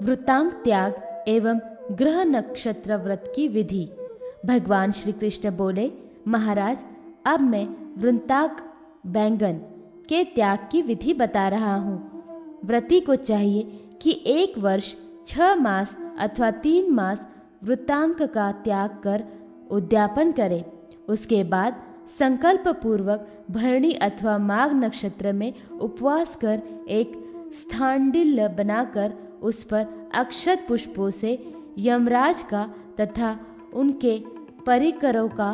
वृतांक त्याग एवं ग्रह नक्षत्र व्रत की विधि। भगवान श्री कृष्ण बोले, महाराज, अब मैं वृंताक बैंगन के त्याग की विधि बता रहा हूँ। व्रती को चाहिए कि 1 वर्ष 6 मास अथवा 3 मास वृतांक का त्याग कर उद्यापन करे। उसके बाद संकल्प पूर्वक भरणी अथवा माघ नक्षत्र में उपवास कर एक स्थानडिल्य बनाकर उस पर अक्षत पुष्पों से यमराज का तथा उनके परिकरों का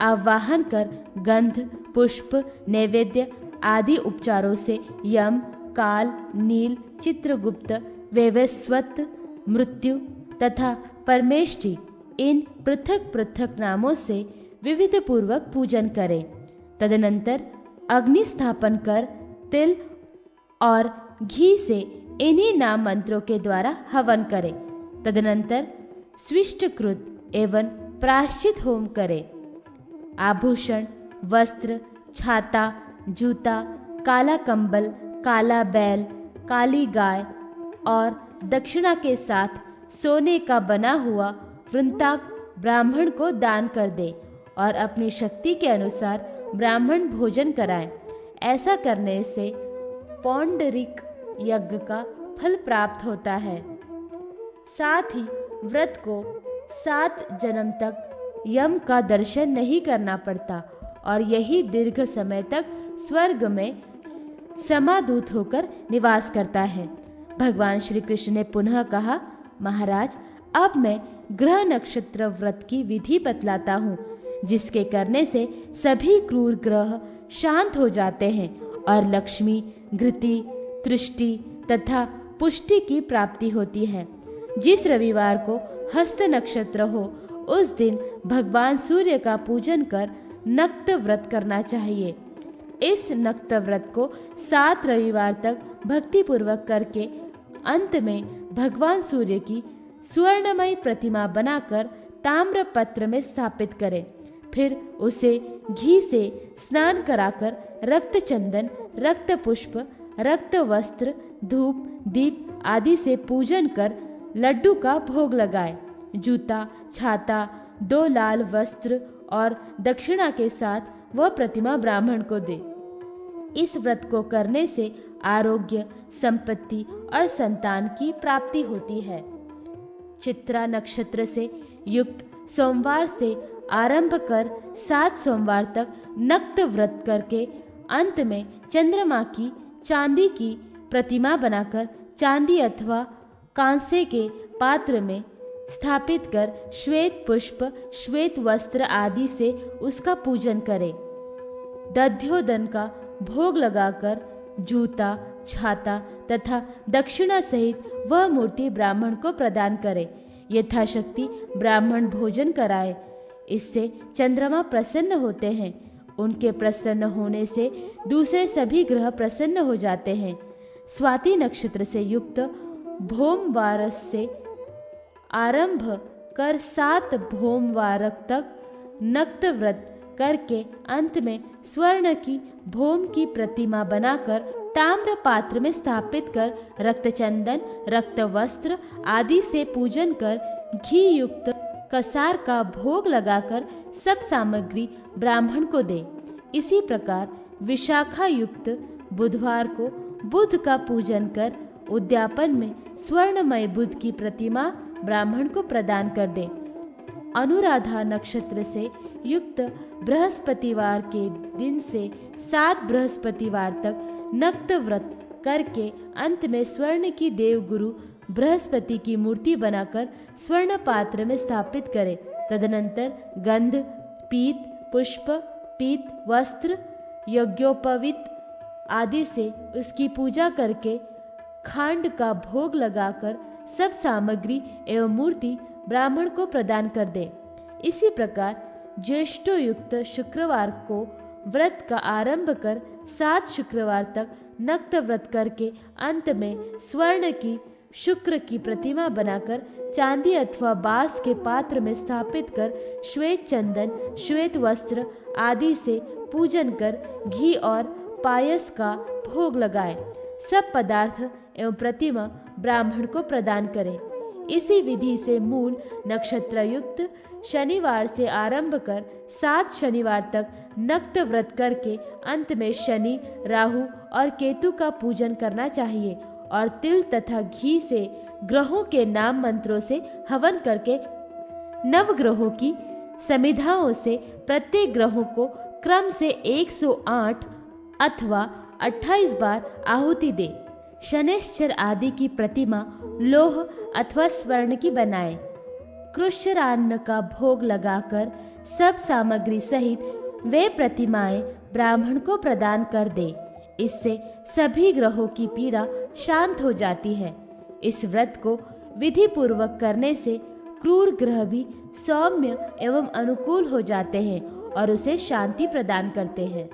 आवाहन कर गंध, पुष्प, नैवेद्य आदि उपचारों से यम, काल, नील, चित्रगुप्त, वैवस्वत, मृत्यु तथा परमेष्टि इन पृथक पृथक नामों से विविध पूर्वक पूजन करे। तदनंतर अग्नि स्थापन कर तिल और घी से इन्हीं नाम मंत्रों के द्वारा हवन करे। तदनंतर स्विष्टकृत एवं प्रायश्चित होम करे। आभूषण, वस्त्र, छाता, जूता, काला कंबल, काला बैल, काली गाय और दक्षिणा के साथ सोने का बना हुआ वृंताक ब्राह्मण को दान कर दे और अपनी शक्ति के अनुसार ब्राह्मण भोजन कराए। ऐसा करने से पौंडरिक यज्ञ का फल प्राप्त होता है। साथ ही व्रत को 7 जन्म तक यम का दर्शन नहीं करना पड़ता और यही दीर्घ समय तक स्वर्ग में समादूत होकर निवास करता है। भगवान श्री कृष्ण ने पुनः कहा, महाराज, अब मैं ग्रह नक्षत्र व्रत की विधि बतलाता हूँ, जिसके करने से सभी क्रूर ग्रह शांत हो जाते हैं और लक्ष्मी, घृति, तृष्टि तथा पुष्टि की प्राप्ति होती है। जिस रविवार को हस्त नक्षत्र हो, उस दिन भगवान सूर्य का पूजन कर नक्त व्रत करना चाहिए। इस नक्त व्रत को 7 रविवार तक भक्ति पूर्वक करके अंत में भगवान सूर्य की स्वर्णमयी प्रतिमा बनाकर ताम्र पत्र में स्थापित करें। फिर उसे घी से स्नान कराकर रक्त चंदन, रक्त पुष्प, रक्त वस्त्र, धूप, दीप आदि से पूजन कर लड्डू का भोग लगाए। जूता, छाता, 2 लाल वस्त्र और दक्षिणा के साथ वह प्रतिमा ब्राह्मण को दे। इस व्रत को करने से आरोग्य, संपत्ति और संतान की प्राप्ति होती है। चित्रा नक्षत्र से युक्त सोमवार से आरंभ कर 7 सोमवार तक नक्त व्रत करके अंत में चंद्रमा की चांदी की प्रतिमा बनाकर चांदी अथवा कांसे के पात्र में स्थापित कर श्वेत पुष्प, श्वेत वस्त्र आदि से उसका पूजन करे। दध्योदन का भोग लगाकर जूता, छाता तथा दक्षिणा सहित वह मूर्ति ब्राह्मण को प्रदान करे। यथाशक्ति ब्राह्मण भोजन कराए। इससे चंद्रमा प्रसन्न होते हैं। उनके प्रसन्न होने से दूसरे सभी ग्रह प्रसन्न हो जाते हैं। स्वाति नक्षत्र से युक्त भोमवारस से आरंभ कर 7 भोमवारक तक नक्त व्रत करके अंत में स्वर्ण की भोम की प्रतिमा बनाकर ताम्र पात्र में स्थापित कर रक्त चंदन, रक्त वस्त्र आदि से पूजन कर घी युक्त कसार का भोग लगाकर सब सामग्री ब्राह्मण को दे। इसी प्रकार विशाखा युक्त बुधवार को बुध का पूजन कर उद्यापन में स्वर्णमय बुध की प्रतिमा ब्राह्मण को प्रदान कर दे। अनुराधा नक्षत्र से युक्त बृहस्पतिवार के दिन से 7 बृहस्पतिवार तक नक्त व्रत करके अंत में स्वर्ण की देवगुरु बृहस्पति की मूर्ति बनाकर स्वर्ण पात्र में स्थापित करे। तदनंतर गंध, पीत, पुष्प, पीत, वस्त्र, यज्ञोपवीत आदि से उसकी पूजा करके खांड का भोग लगाकर सब सामग्री एवं मूर्ति ब्राह्मण को प्रदान कर दे। इसी प्रकार ज्येष्ठो युक्त शुक्रवार को व्रत का आरंभ कर 7 शुक्रवार तक नक्त व्रत करके अंत में स्वर्ण की शुक्र की प्रतिमा बनाकर चांदी अथवा बांस के पात्र में स्थापित कर श्वेत चंदन, श्वेत वस्त्र आदि से पूजन कर घी और पायस का भोग लगाए। सब पदार्थ एवं प्रतिमा ब्राह्मण को प्रदान करें। इसी विधि से मूल नक्षत्र युक्त शनिवार से आरंभ कर 7 शनिवार तक नक्त व्रत करके अंत में शनि, राहु और केतु का पूजन करना चाहिए और तिल तथा घी से ग्रहों के नाम मंत्रों से हवन करके नवग्रहों की समिधाओं से प्रत्येक ग्रहों को क्रम से 108 अथवा 28 बार आहुति दे। शनैश्चर आदि की प्रतिमा लोह अथवा स्वर्ण की बनाएं। कृष्णान्न का भोग लगाकर सब सामग्री सहित वे प्रतिमाएं ब्राह्मण को प्रदान कर दे। इससे सभी ग्रहों की पीड़ा शांत हो जाती है। इस व्रत को विधि पूर्वक करने से क्रूर ग्रह भी सौम्य एवं अनुकूल हो जाते हैं और उसे शांति प्रदान करते हैं।